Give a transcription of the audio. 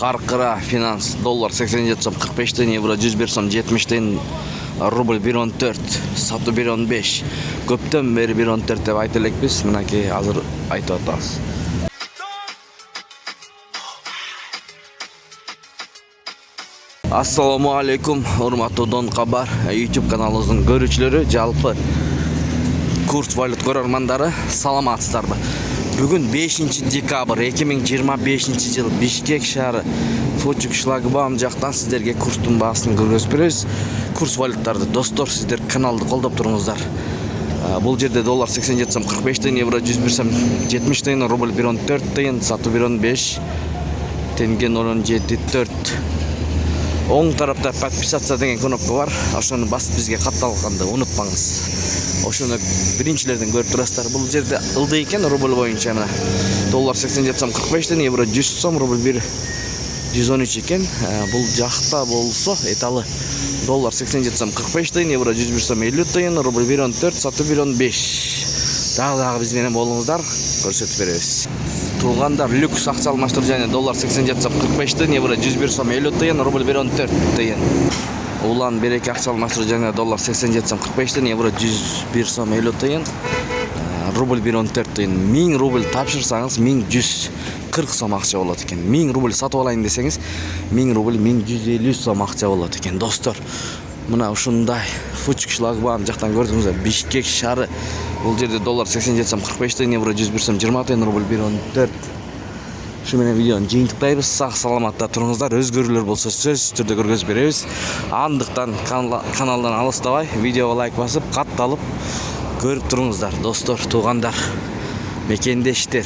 Каркыра финанс доллар 87 сом 45 тиын, евро 101 сом 70 тиын, рубль 1.14, сату 1.15. Көптөн бери 1.14 деп айта элекпиз, мынакей азыр айтып атабыз. Ассаламу алейкум, урматтуу Дон Кабар YouTube каналыбыздын көрүүчүлөрү, жалпы курс валют көрөрмандары, саламатсыздарбы? Бүгүн 5 декабрь 2025 жыл Бишкек шаары Фочук шлагбаум жактан сиздерге курстун баасын көргөзүп беребиз. Курс валюттарды достор, сиздер каналды колдоп туруңуздар. Бул жерде доллар 87 сом 45 тиын, евро 101 сом 70 тиын, рубль 1.14 тиын, сату 1.15, тенге 0.74. Оң тарапта подписаться деген кнопка бар. Ошону басып бизге катталганды унутпаңыз. Ошону биринчилерден көрүп турасыздар. Бул жерде ылдый экен рубль боюнча мына. Доллар 87 сом 45 тиын, евро 100 сом, рубль 113 экен. Бул жакта болсо эталы доллар 87 сом 45 тиын, евро 101 сом 50 тиын, рубль 1.14, сату 1.15. Дагы биз менен болуңуздар, көрсөтүп беребиз. Туугандар, люкс акча алмаштыруу жана доллар 87 сом 45 тиын, евро 101 сом 50 тиын, рубль 1.14 тиын. Улан береке акча алмаштыруу жана доллар 87 сом 45 тиын, евро 101 сом 50 тиын, рубль 1.14 тиын. 1000 рубль тапшырсаңыз 1140 сом акча болот экен. 1000 рубль сатып алайын десеңиз 1000 рубль 1150 сом акча болот экен. Достор, мына ушундай Фочук шлагбаум жактан көрдүңүздөр. Бишкек шаары. Бул жерде доллар 87 сом 45 тиын, евро 101 сом 20 тиын, рубль 1.14. Шу менен видеону жыйынтыктайбыз. Сак саламатта туруңуздар. Өзгөрүүлөр болсо сөзсүз түрдө көргөзүп беребиз. Андыктан каналдан алыстабай, видеого лайк басып, катталып көрүп туруңуздар. Достор, туугандар, мекендештер.